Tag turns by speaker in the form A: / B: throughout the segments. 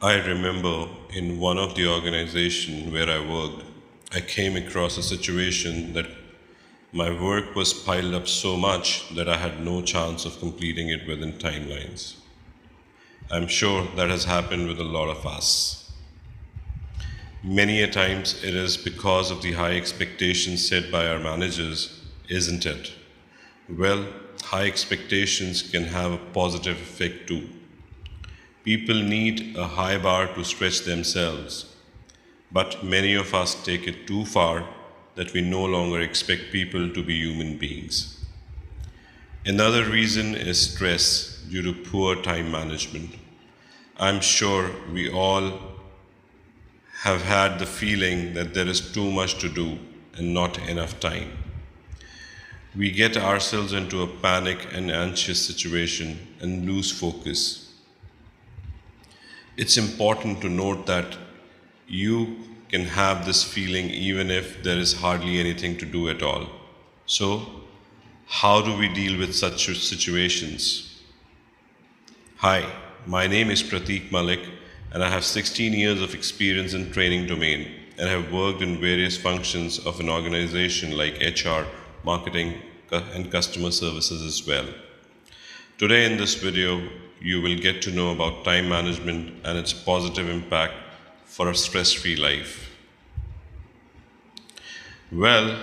A: I remember in one of the organization where I worked, I came across a situation that my work was piled up so much that I had no chance of completing it within timelines. I'm sure that has happened with a lot of us. Many a times it is because of the high expectations set by our managers, isn't it? Well, high expectations can have a positive effect too. People need a high bar to stretch themselves, but many of us take it too far that we no longer expect people to be human beings. Another reason is stress due to poor time management. I'm sure we all have had the feeling that there is too much to do and not enough time. We get ourselves into a panic and anxious situation and lose focus. It's important to note that you can have this feeling even if there is hardly anything to do at all. So, how do we deal with such situations? Hi, my name is Prateek Malik and I have 16 years of experience in training domain and have worked in various functions of an organization like HR, marketing, and customer services as well. Today in this video, you will get to know about time management and its positive impact for a stress-free life. Well,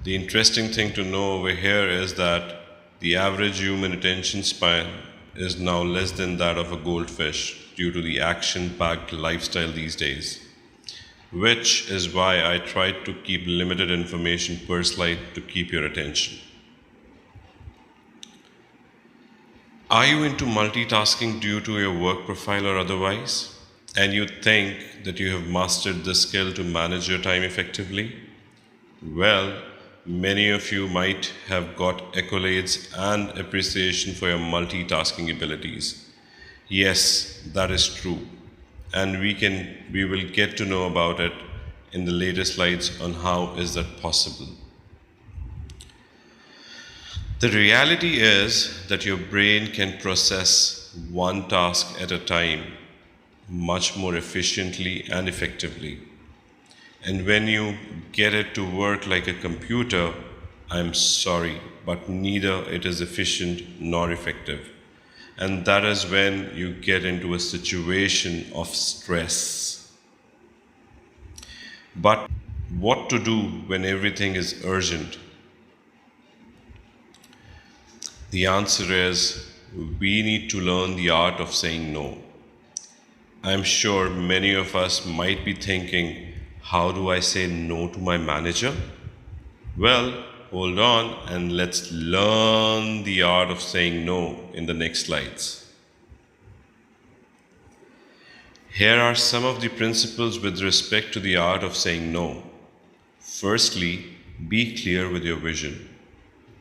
A: the interesting thing to know over here is that the average human attention span is now less than that of a goldfish due to the action-packed lifestyle these days, which is why I try to keep limited information per slide to keep your attention. Are you into multitasking due to your work profile or otherwise? And you think that you have mastered the skill to manage your time effectively? Well, many of you might have got accolades and appreciation for your multitasking abilities. Yes, that is true. And we will get to know about it in the later slides on how is that possible. The reality is that your brain can process one task at a time much more efficiently and effectively. And when you get it to work like a computer, I'm sorry, but neither it is efficient nor effective. And that is when you get into a situation of stress. But what to do when everything is urgent? The answer is we need to learn the art of saying no. I'm sure many of us might be thinking, how do I say no to my manager? Well, hold on and let's learn the art of saying no in the next slides. Here are some of the principles with respect to the art of saying no. Firstly, be clear with your vision.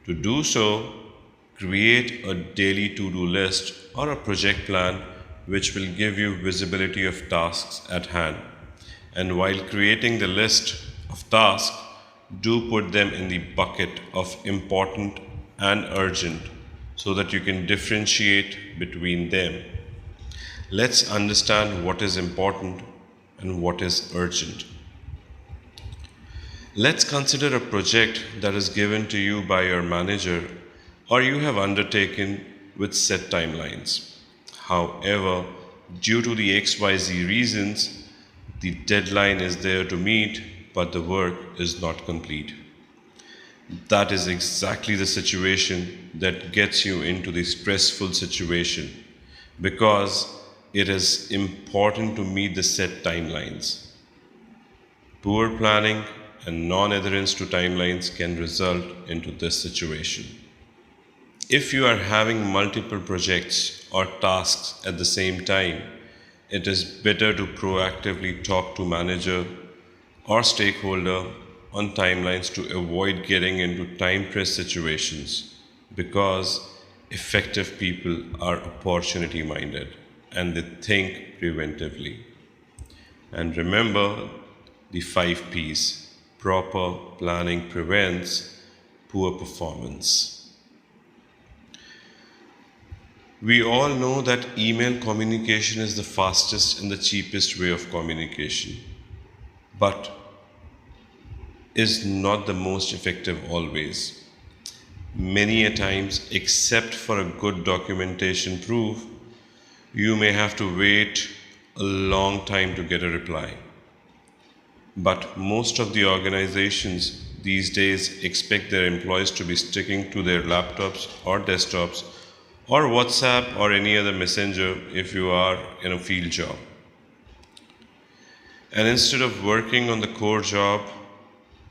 A: To do so, create a daily to-do list or a project plan which will give you visibility of tasks at hand. And while creating the list of tasks, do put them in the bucket of important and urgent so that you can differentiate between them. Let's understand what is important and what is urgent. Let's consider a project that is given to you by your manager or you have undertaken with set timelines. However, due to the XYZ reasons, the deadline is there to meet, but the work is not complete. That is exactly the situation that gets you into the stressful situation because it is important to meet the set timelines. Poor planning and non-adherence to timelines can result into this situation. If you are having multiple projects or tasks at the same time, it is better to proactively talk to manager or stakeholder on timelines to avoid getting into time press situations because effective people are opportunity minded and they think preventively. And remember the 5 P's. Proper planning prevents poor performance. We all know that email communication is the fastest and the cheapest way of communication, but is not the most effective always. Many a times, except for a good documentation proof, you may have to wait a long time to get a reply. But most of the organizations these days expect their employees to be sticking to their laptops or desktops or WhatsApp or any other messenger if you are in a field job. And instead of working on the core job,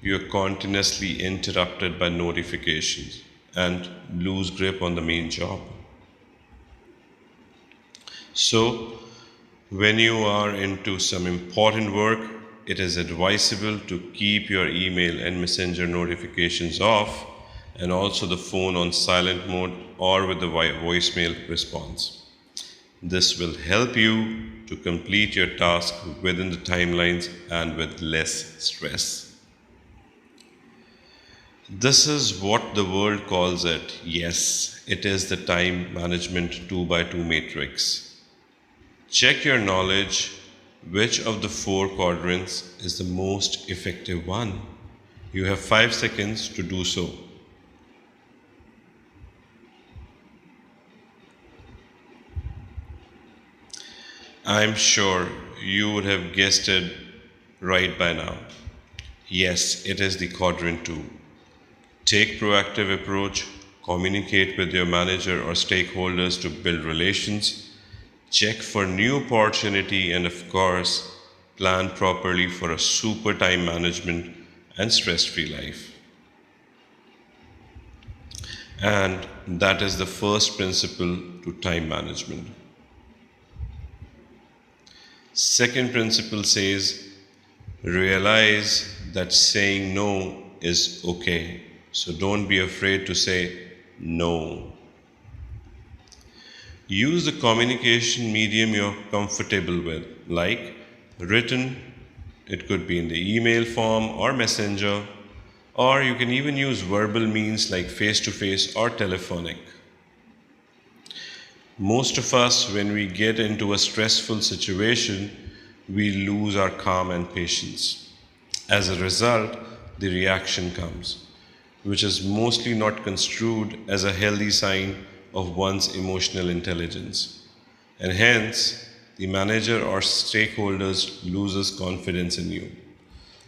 A: you are continuously interrupted by notifications and lose grip on the main job. So, when you are into some important work, it is advisable to keep your email and messenger notifications off and also the phone on silent mode or with the voicemail response. This will help you to complete your task within the timelines and with less stress. This is what the world calls it. Yes, it is the time management 2 by 2 matrix. Check your knowledge. Which of the four quadrants is the most effective one? You have 5 seconds to do so. I'm sure you would have guessed it right by now. Yes, it is the quadrant 2. Take proactive approach, communicate with your manager or stakeholders to build relations, check for new opportunity, and of course, plan properly for a super time management and stress-free life. And that is the first principle to time management. Second principle says realize that saying no is okay. So don't be afraid to say no. Use the communication medium you're comfortable with, like written, it could be in the email form or messenger, or you can even use verbal means like face to face or telephonic. Most of us, when we get into a stressful situation, we lose our calm and patience. As a result, the reaction comes, which is mostly not construed as a healthy sign of one's emotional intelligence. And hence, the manager or stakeholders loses confidence in you.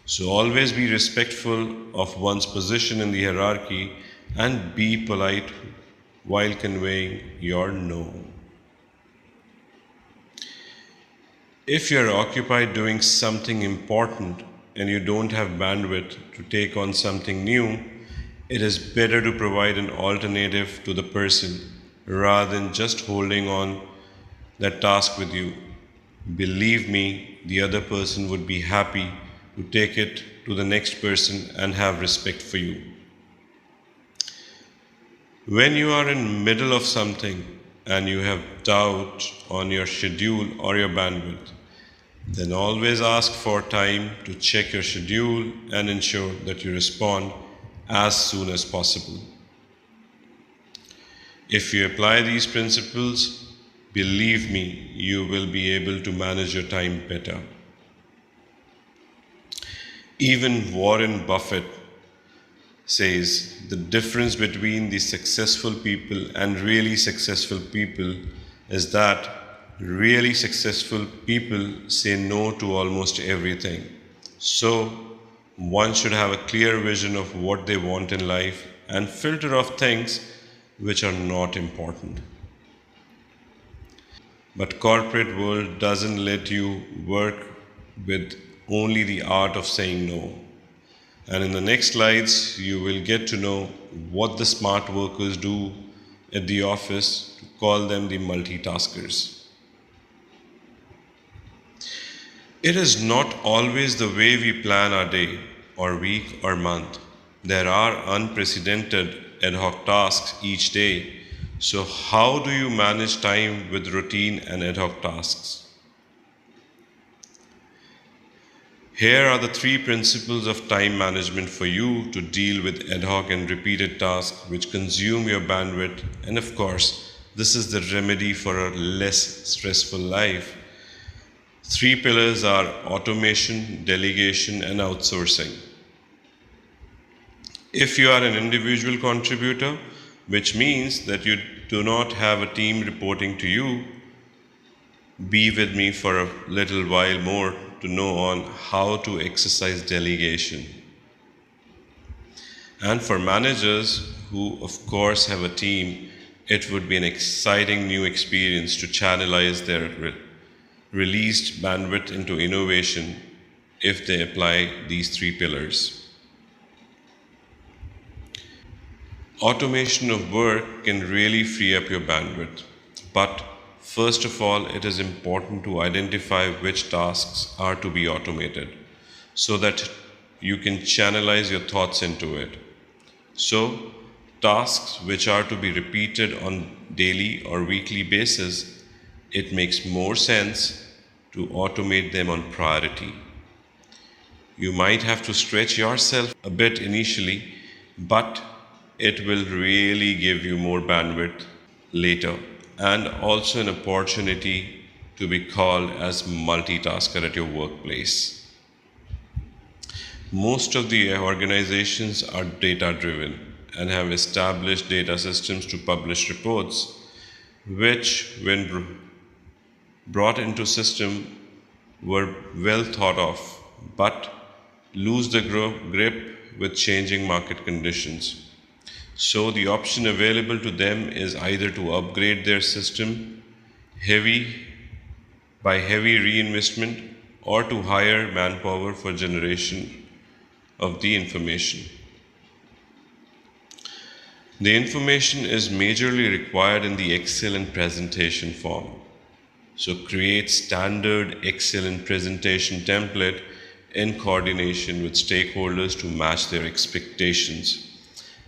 A: So always be respectful of one's position in the hierarchy and be polite while conveying your no. If you're occupied doing something important and you don't have bandwidth to take on something new, it is better to provide an alternative to the person rather than just holding on that task with you. Believe me, the other person would be happy to take it to the next person and have respect for you. When you are in middle of something and you have doubt on your schedule or your bandwidth, then always ask for time to check your schedule and ensure that you respond as soon as possible. If you apply these principles, believe me, you will be able to manage your time better. Even Warren Buffett says the difference between the successful people and really successful people is that really successful people say no to almost everything. So, one should have a clear vision of what they want in life and filter off things which are not important. But corporate world doesn't let you work with only the art of saying no. And in the next slides, you will get to know what the smart workers do at the office to call them the multitaskers. It is not always the way we plan our day or week or month. There are unprecedented ad hoc tasks each day. So, how do you manage time with routine and ad hoc tasks? Here are the 3 principles of time management for you to deal with ad hoc and repeated tasks which consume your bandwidth and, of course, This is the remedy for a less stressful life. Three pillars are automation, delegation, and outsourcing. If you are an individual contributor, which means that you do not have a team reporting to you, be with me for a little while more to know on how to exercise delegation. And for managers who, of course, have a team, it would be an exciting new experience to channelize their released bandwidth into innovation if they apply these three pillars. Automation of work can really free up your bandwidth, but first of all, it is important to identify which tasks are to be automated so that you can channelize your thoughts into it. So, tasks which are to be repeated on daily or weekly basis, it makes more sense to automate them on priority. You might have to stretch yourself a bit initially, but it will really give you more bandwidth later and also an opportunity to be called as multitasker at your workplace. Most of the organizations are data driven and have established data systems to publish reports, which, when brought into system, were well thought of, but lose the grip with changing market conditions. So the option available to them is either to upgrade their system heavy by heavy reinvestment or to hire manpower for generation of the information. The information is majorly required in the Excel and presentation form. So create standard Excel and presentation template in coordination with stakeholders to match their expectations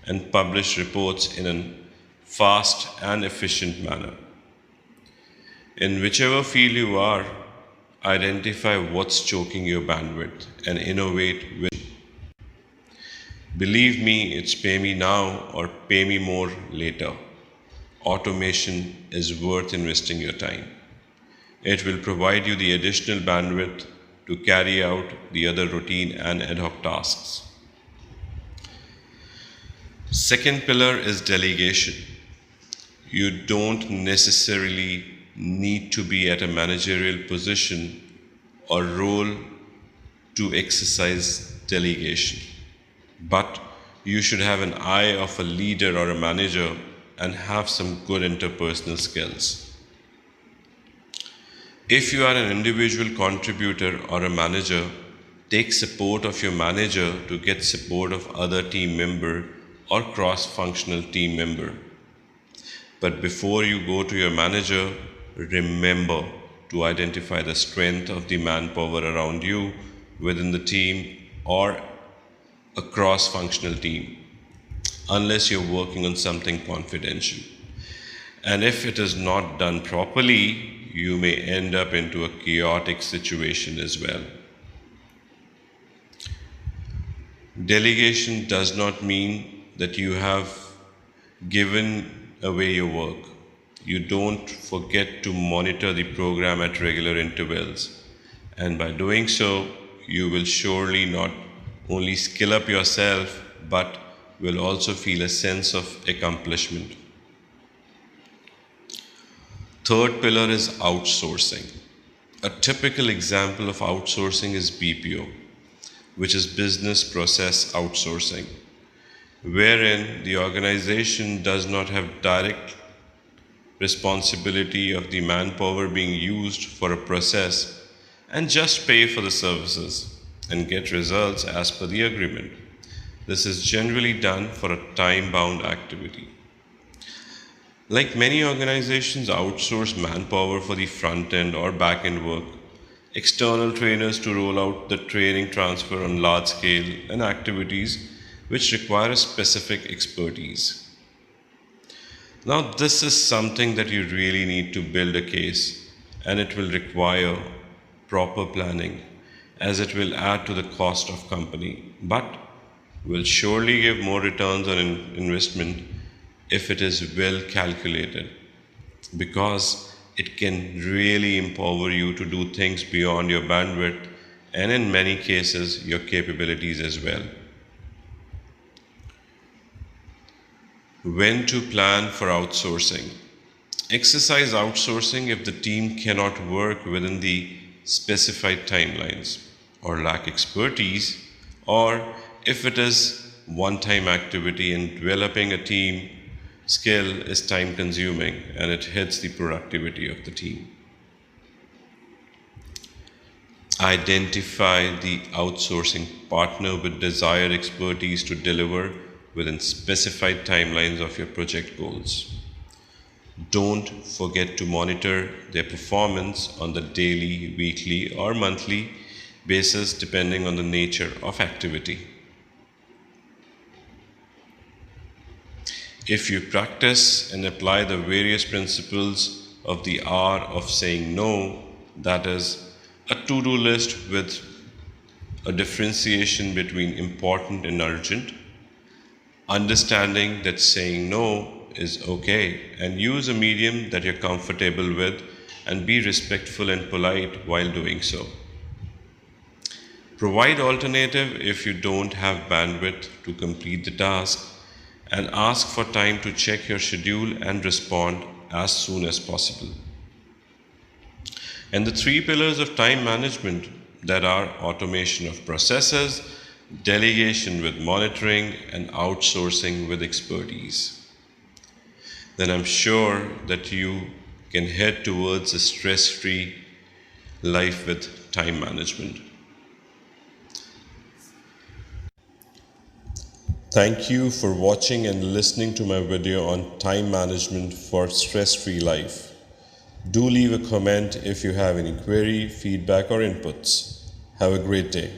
A: and publish reports in a fast and efficient manner. In whichever field you are, identify what's choking your bandwidth and innovate with. Believe me, it's pay me now or pay me more later. Automation is worth investing your time. It will provide you the additional bandwidth to carry out the other routine and ad hoc tasks. Second pillar is delegation. You don't necessarily need to be at a managerial position or role to exercise delegation, but you should have an eye of a leader or a manager and have some good interpersonal skills. If you are an individual contributor or a manager, take support of your manager to get support of other team member or cross-functional team member. But before you go to your manager, remember to identify the strength of the manpower around you within the team or a cross-functional team, unless you're working on something confidential. And if it is not done properly, you may end up into a chaotic situation as well. Delegation does not mean that you have given away your work. You don't forget to monitor the program at regular intervals. And by doing so, you will surely not only skill up yourself, but will also feel a sense of accomplishment. Third pillar is outsourcing. A typical example of outsourcing is BPO, which is business process outsourcing, wherein the organization does not have direct responsibility of the manpower being used for a process and just pay for the services and get results as per the agreement. This is generally done for a time-bound activity. Like many organizations outsource manpower for the front-end or back-end work, external trainers to roll out the training transfer on large scale and activities which require a specific expertise. Now, this is something that you really need to build a case, and it will require proper planning as it will add to the cost of company, but will surely give more returns on investment if it is well calculated. because it can really empower you to do things beyond your bandwidth and, in many cases, your capabilities as well. When to plan for outsourcing. Exercise outsourcing if the team cannot work within the specified timelines or lack expertise, or if it is one-time activity and developing a team skill is time consuming and it hits the productivity of the team. Identify the outsourcing partner with desired expertise to deliver within specified timelines of your project goals. Don't forget to monitor their performance on the daily, weekly, or monthly basis depending on the nature of activity. If you practice and apply the various principles of the art of saying no, that is, a to do list with a differentiation between important and urgent, understanding that saying no is okay, and use a medium that you're comfortable with, and be respectful and polite while doing so. Provide alternative if you don't have bandwidth to complete the task, and ask for time to check your schedule and respond as soon as possible. And the three pillars of time management, that are automation of processes, delegation with monitoring, and outsourcing with expertise. Then I'm sure that you can head towards a stress-free life with time management. Thank you for watching and listening to my video on time management for stress-free life. Do leave a comment if you have any query, feedback, or inputs. Have a great day.